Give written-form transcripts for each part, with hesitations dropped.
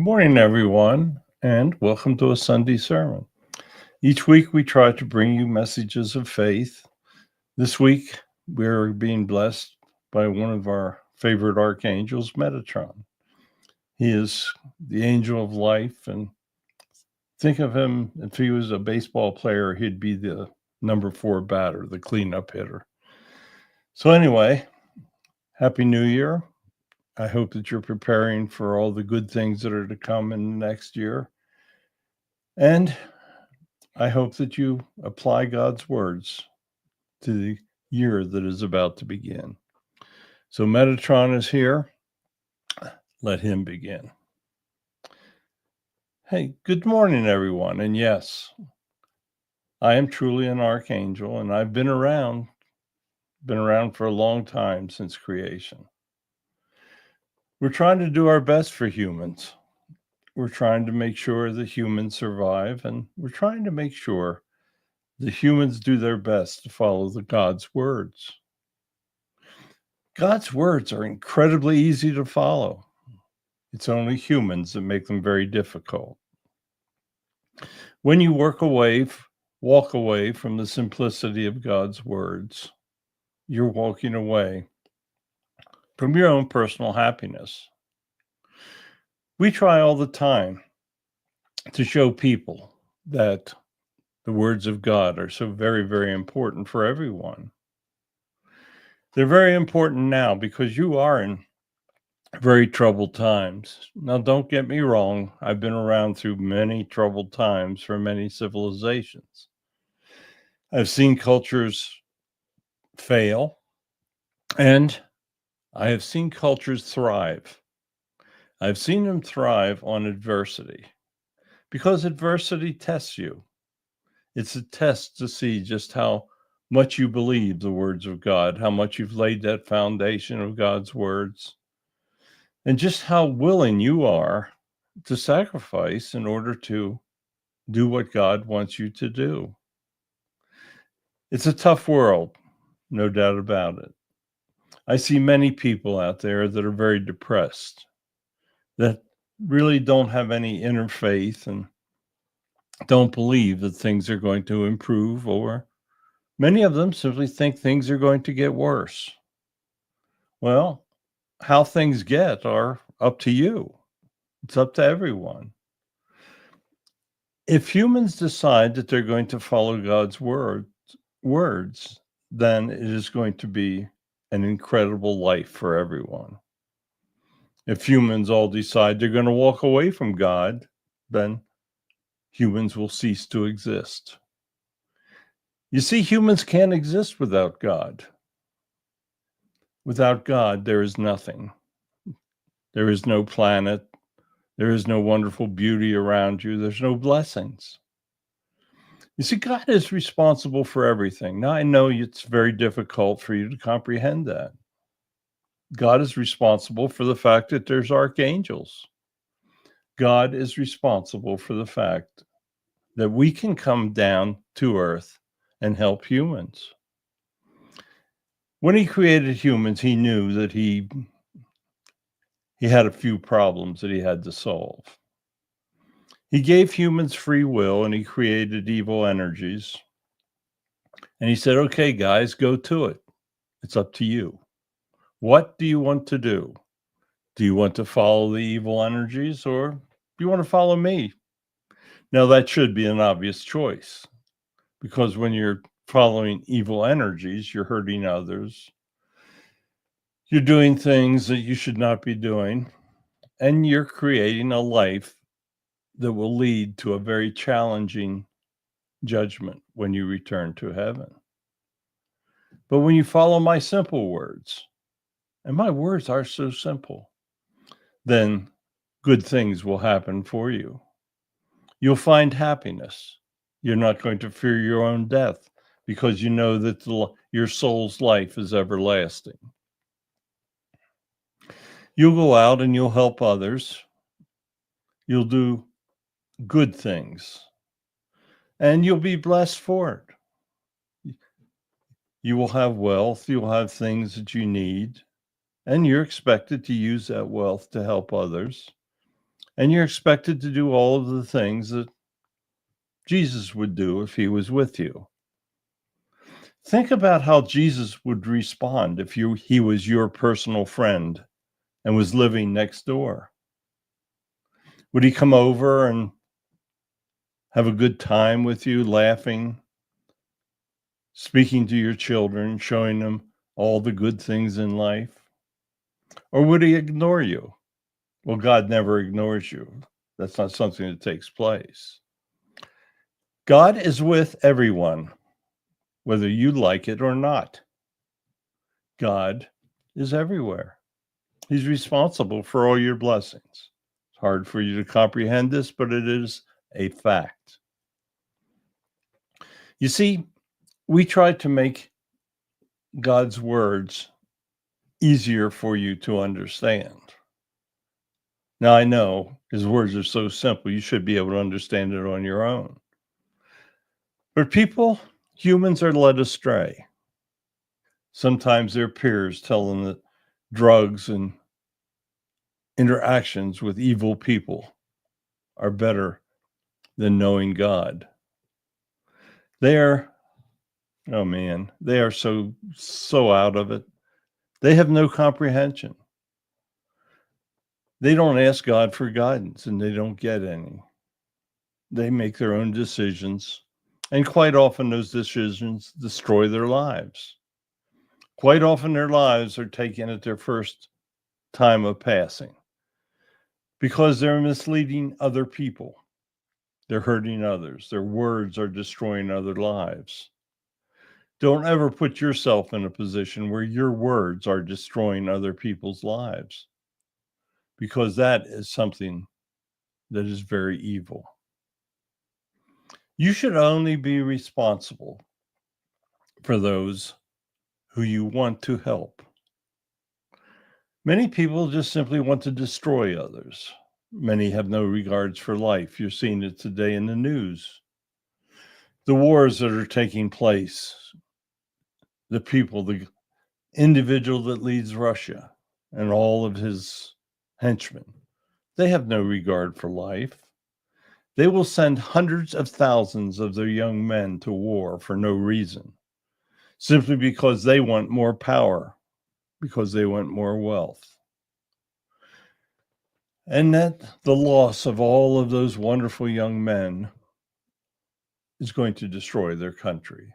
morning, everyone, and welcome to a Sunday sermon. Each week, we try to bring you messages of faith. This week, we're being blessed by one of our favorite archangels, Metatron. He is the angel of life, and think of him if he was a baseball player, he'd be the number 4 batter, the cleanup hitter. So, anyway, Happy New Year. I hope that you're preparing for all the good things that are to come in the next year. And I hope that you apply God's words to the year that is about to begin. So Metatron is here. Let him begin. Hey, good morning, everyone. And yes, I am truly an archangel, and I've been around for a long time, since creation. We're trying to do our best for humans. We're trying to make sure that humans survive, and we're trying to make sure the humans do their best to follow God's words. God's words are incredibly easy to follow. It's only humans that make them very difficult. When you walk away from the simplicity of God's words, you're walking away from your own personal happiness. We try all the time to show people that the words of God are so very, very important for everyone. They're very important now because you are in very troubled times. Now, don't get me wrong. I've been around through many troubled times for many civilizations. I've seen cultures fail, and I have seen cultures thrive. I've seen them thrive on adversity because adversity tests you. It's a test to see just how much you believe the words of God, how much you've laid that foundation of God's words, and just how willing you are to sacrifice in order to do what God wants you to do. It's a tough world, no doubt about it. I see many people out there that are very depressed, that really don't have any inner faith and don't believe that things are going to improve, or many of them simply think things are going to get worse. Well, how things get are up to you. It's up to everyone. If humans decide that they're going to follow God's words, then it is going to be an incredible life for everyone. If humans all decide they're going to walk away from God, then humans will cease to exist. You see, humans can't exist without God. Without God, there is nothing. There is no planet. There is no wonderful beauty around you. There's no blessings. You see, God is responsible for everything. Now, I know it's very difficult for you to comprehend that. God is responsible for the fact that there's archangels. God is responsible for the fact that we can come down to earth and help humans. When he created humans, he knew that he had a few problems that he had to solve. He gave humans free will, and he created evil energies. And he said, okay, guys, go to it. It's up to you. What do you want to do? Do you want to follow the evil energies, or do you want to follow me? Now, that should be an obvious choice, because when you're following evil energies, you're hurting others. You're doing things that you should not be doing, and you're creating a life that will lead to a very challenging judgment when you return to heaven. But when you follow my simple words, and my words are so simple, then good things will happen for you. You'll find happiness. You're not going to fear your own death because you know that your soul's life is everlasting. You'll go out and you'll help others. You'll do good things, and you'll be blessed for it. You will have wealth. You'll have things that you need, and you're expected to use that wealth to help others. And you're expected to do all of the things that Jesus would do if he was with you. Think about how Jesus would respond if he was your personal friend and was living next door. Would he come over and have a good time with you, laughing, speaking to your children, showing them all the good things in life? Or would he ignore you? Well, God never ignores you. That's not something that takes place. God is with everyone, whether you like it or not. God is everywhere. He's responsible for all your blessings. It's hard for you to comprehend this, but it is a fact. You see, we try to make God's words easier for you to understand. Now, I know his words are so simple, you should be able to understand it on your own. But humans are led astray. Sometimes their peers tell them that drugs and interactions with evil people are better than knowing God. They are, oh man, they are so out of it. They have no comprehension. They don't ask God for guidance and they don't get any. They make their own decisions, and quite often those decisions destroy their lives. Quite often their lives are taken at their first time of passing because they're misleading other people. They're hurting others. Their words are destroying other lives. Don't ever put yourself in a position where your words are destroying other people's lives, because that is something that is very evil. You should only be responsible for those who you want to help. Many people just simply want to destroy others. Many have no regards for life. You're seeing it today in the news. The wars that are taking place, the individual that leads Russia and all of his henchmen, they have no regard for life. They will send hundreds of thousands of their young men to war for no reason, simply because they want more power, because they want more wealth. And that the loss of all of those wonderful young men is going to destroy their country.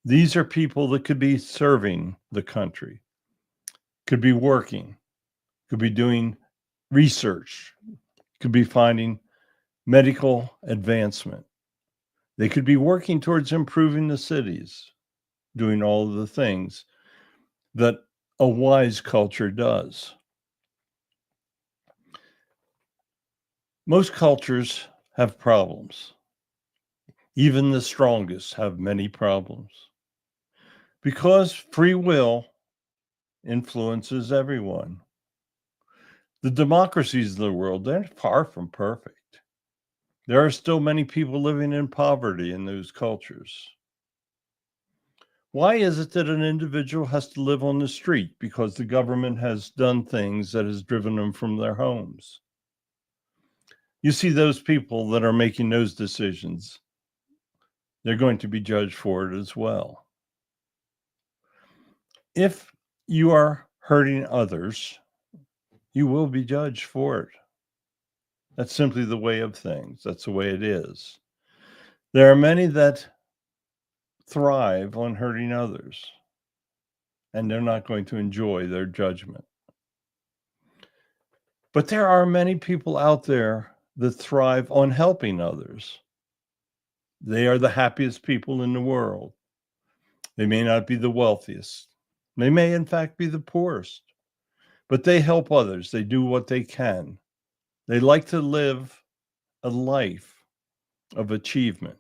These are people that could be serving the country, could be working, could be doing research, could be finding medical advancement. They could be working towards improving the cities, doing all of the things that a wise culture does. Most cultures have problems. Even the strongest have many problems. Because free will influences everyone. The democracies of the world, they're far from perfect. There are still many people living in poverty in those cultures. Why is it that an individual has to live on the street? Because the government has done things that has driven them from their homes. You see those people that are making those decisions, they're going to be judged for it as well. If you are hurting others, you will be judged for it. That's simply the way of things. That's the way it is. There are many that thrive on hurting others, and they're not going to enjoy their judgment. But there are many people out there that thrive on helping others. They are the happiest people in the world. They may not be the wealthiest. They may, in fact, be the poorest. But they help others. They do what they can. They like to live a life of achievement.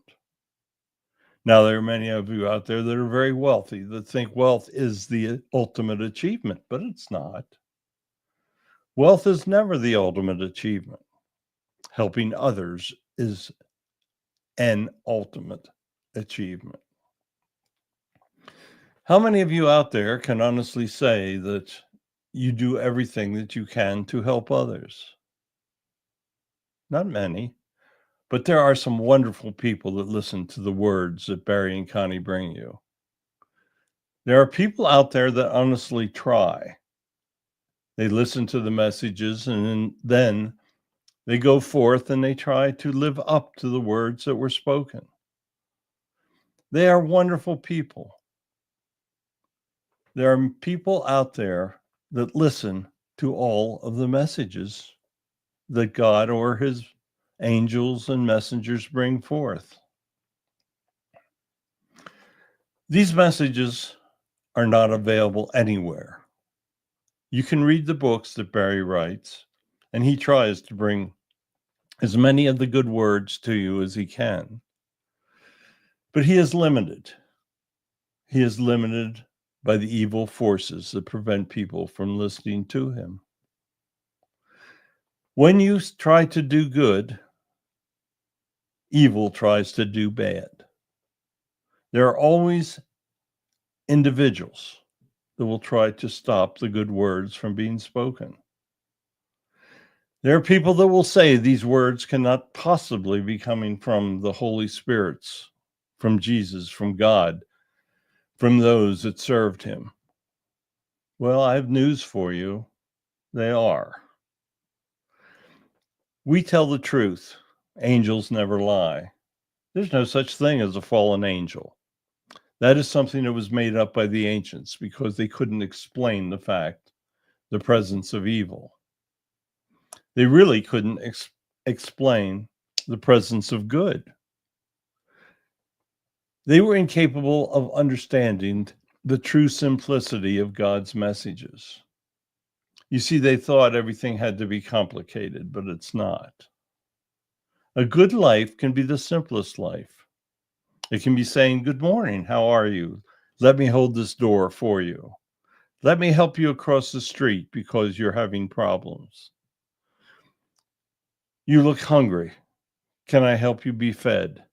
Now, there are many of you out there that are very wealthy that think wealth is the ultimate achievement, but it's not. Wealth is never the ultimate achievement. Helping others is an ultimate achievement. How many of you out there can honestly say that you do everything that you can to help others? Not many, but there are some wonderful people that listen to the words that Barry and Connie bring you. There are people out there that honestly try. They listen to the messages and then they go forth and they try to live up to the words that were spoken. They are wonderful people. There are people out there that listen to all of the messages that God or his angels and messengers bring forth. These messages are not available anywhere. You can read the books that Barry writes, and he tries to bring as many of the good words to you as he can. But he is limited. He is limited by the evil forces that prevent people from listening to him. When you try to do good, evil tries to do bad. There are always individuals that will try to stop the good words from being spoken. There are people that will say these words cannot possibly be coming from the Holy Spirits, from Jesus, from God, from those that served him. Well, I have news for you. They are. We tell the truth. Angels never lie. There's no such thing as a fallen angel. That is something that was made up by the ancients because they couldn't explain the presence of evil. They really couldn't explain the presence of good. They were incapable of understanding the true simplicity of God's messages. You see, they thought everything had to be complicated, but it's not. A good life can be the simplest life. It can be saying, "Good morning, how are you? Let me hold this door for you. Let me help you across the street because you're having problems. You look hungry. Can I help you be fed?"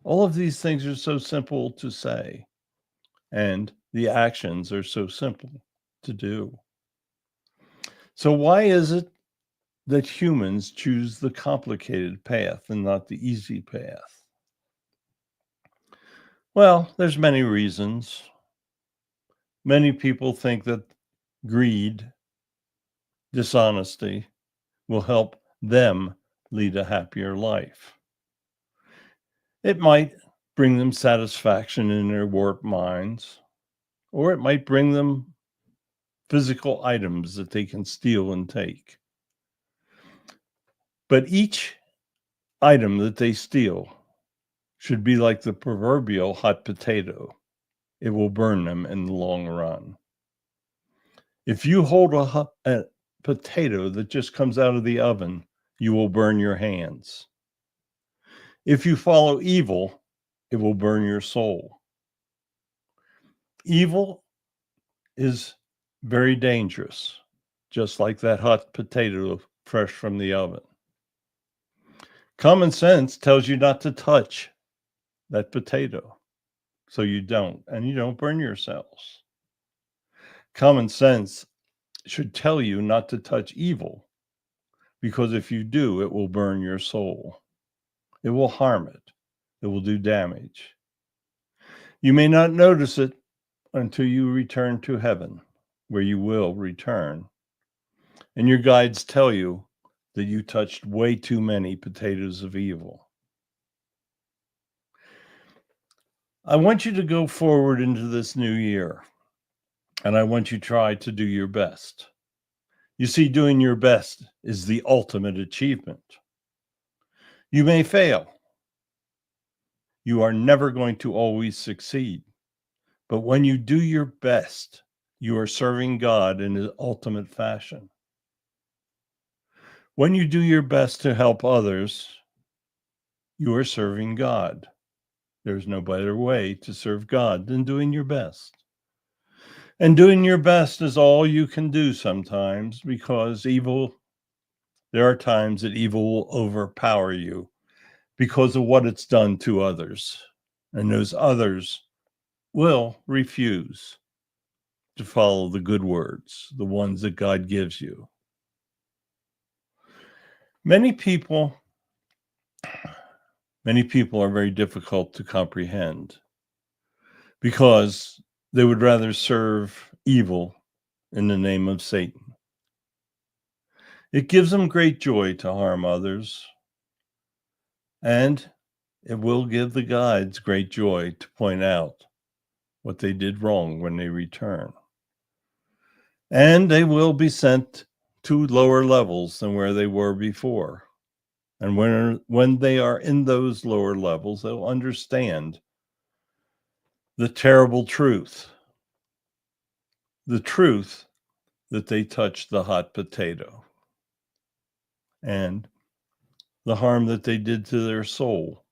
All of these things are so simple to say, and the actions are so simple to do. So why is it that humans choose the complicated path and not the easy path? Well, there's many reasons. Many people think that greed, dishonesty will help them lead a happier life. It might bring them satisfaction in their warped minds, or it might bring them physical items that they can steal and take. But each item that they steal should be like the proverbial hot potato. It will burn them in the long run. If you hold a potato that just comes out of the oven, you will burn your hands. If you follow evil, it will burn your soul. Evil is very dangerous, just like that hot potato fresh from the oven. Common sense tells you not to touch that potato, so you don't, and you don't burn yourselves. Common sense should tell you not to touch evil, because if you do, it will burn your soul. It will harm it. It will do damage. You may not notice it until you return to heaven, where you will return. And your guides tell you that you touched way too many potatoes of evil. I want you to go forward into this new year, and I want you to try to do your best. You see, doing your best is the ultimate achievement. You may fail. You are never going to always succeed. But when you do your best, you are serving God in his ultimate fashion. When you do your best to help others, you are serving God. There's no better way to serve God than doing your best. And doing your best is all you can do sometimes, because there are times that evil will overpower you because of what it's done to others. And those others will refuse to follow the good words, the ones that God gives you. Many people are very difficult to comprehend because they would rather serve evil in the name of Satan. It gives them great joy to harm others, and it will give the guides great joy to point out what they did wrong when they return. And they will be sent to lower levels than where they were before. And when they are in those lower levels, they'll understand the terrible truth, the truth that they touched the hot potato, and the harm that they did to their soul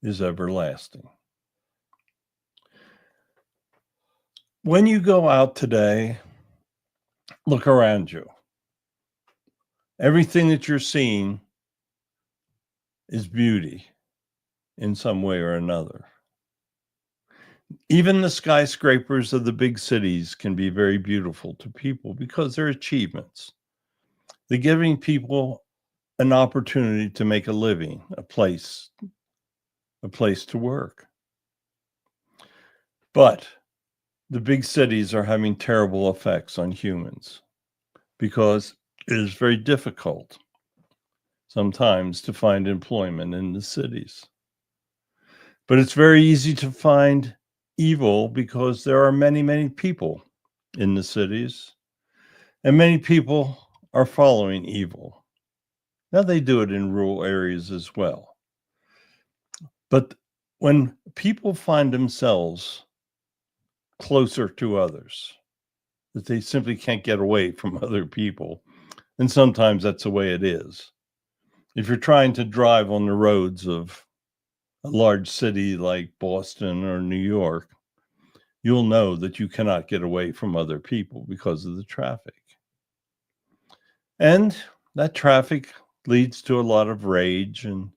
is everlasting. When you go out today, look around you. Everything that you're seeing is beauty in some way or another. Even the skyscrapers of the big cities can be very beautiful to people because they're achievements. They're giving people an opportunity to make a living, a place to work. But the big cities are having terrible effects on humans because it is very difficult sometimes to find employment in the cities. But it's very easy to find evil because there are many, many people in the cities, and many people are following evil. Now, they do it in rural areas as well. But when people find themselves closer to others, that they simply can't get away from other people, and sometimes that's the way it is. If you're trying to drive on the roads of a large city like Boston or New York, you'll know that you cannot get away from other people because of the traffic. And that traffic leads to a lot of rage and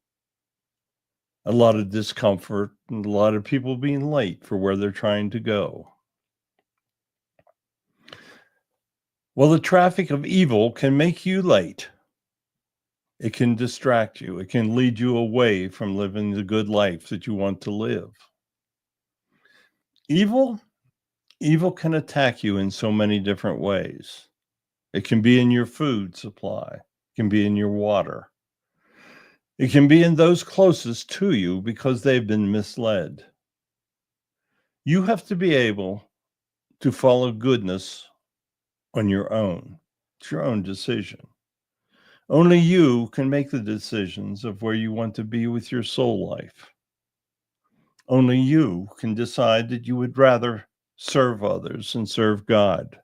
a lot of discomfort and a lot of people being late for where they're trying to go. Well, the traffic of evil can make you late. It can distract you. It can lead you away from living the good life that you want to live. Evil can attack you in so many different ways. It can be in your food supply. It can be in your water. It can be in those closest to you because they've been misled. You have to be able to follow goodness on your own. It's your own decision. Only you can make the decisions of where you want to be with your soul life. Only you can decide that you would rather serve others and serve God.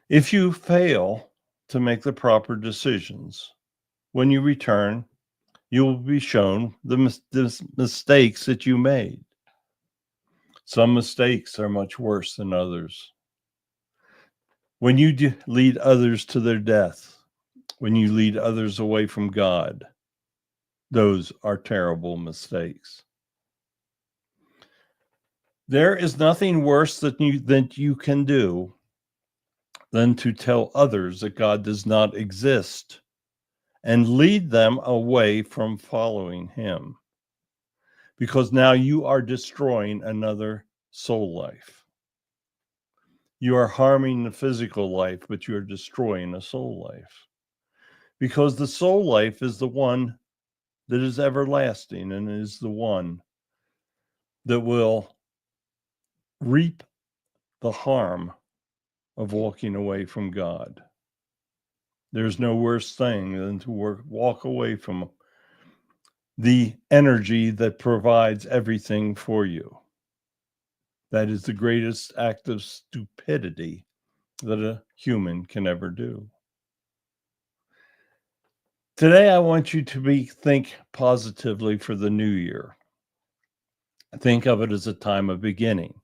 If you fail to make the proper decisions, when you return, you will be shown the mistakes that you made. Some mistakes are much worse than others. When you lead others to their death, when you lead others away from God, those are terrible mistakes. There is nothing worse that you can do than to tell others that God does not exist and lead them away from following him. Because now you are destroying another soul life. You are harming the physical life, but you are destroying a soul life. Because the soul life is the one that is everlasting and is the one that will reap the harm of walking away from God. There's no worse thing than to walk away from the energy that provides everything for you. That is the greatest act of stupidity that a human can ever do. Today, I want you to think positively for the new year. Think of it as a time of beginning.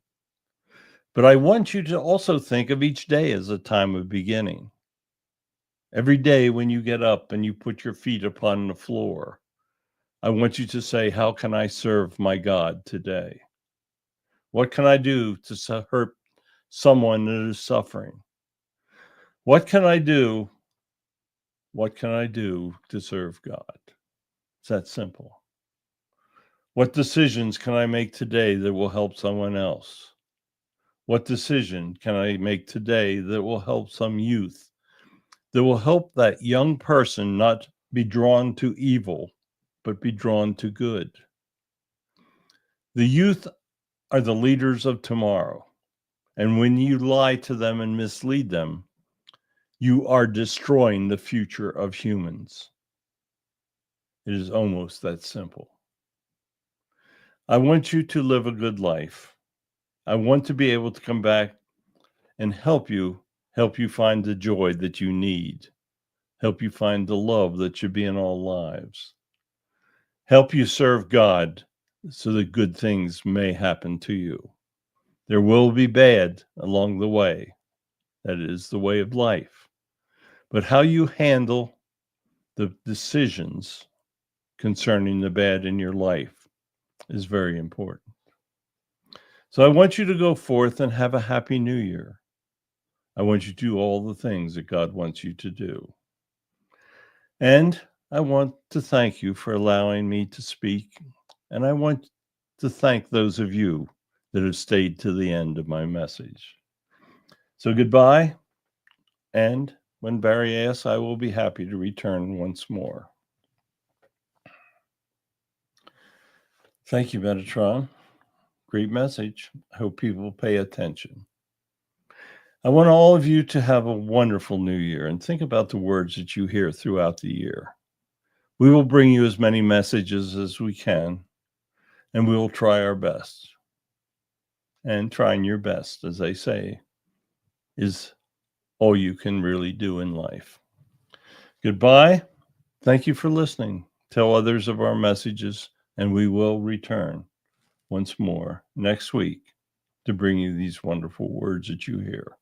But I want you to also think of each day as a time of beginning. Every day when you get up and you put your feet upon the floor, I want you to say, how can I serve my God today? What can I do to help someone that is suffering? What can I do What can I do to serve God? It's that simple. What decisions can I make today that will help someone else? What decision can I make today that will help some youth, that will help that young person not be drawn to evil, but be drawn to good? The youth are the leaders of tomorrow. And when you lie to them and mislead them, you are destroying the future of humans. It is almost that simple. I want you to live a good life. I want to be able to come back and help you find the joy that you need, help you find the love that should be in all lives, help you serve God so that good things may happen to you. There will be bad along the way. That is the way of life. But how you handle the decisions concerning the bad in your life is very important. So I want you to go forth and have a happy new year. I want you to do all the things that God wants you to do. And I want to thank you for allowing me to speak. And I want to thank those of you that have stayed to the end of my message. So goodbye. And when Barry asks, I will be happy to return once more. Thank you, Metatron. Great message. I hope people pay attention. I want all of you to have a wonderful new year and think about the words that you hear throughout the year. We will bring you as many messages as we can, and we will try our best. And trying your best, as they say, is all you can really do in life. Goodbye. Thank you for listening. Tell others of our messages, and we will return once more next week to bring you these wonderful words that you hear.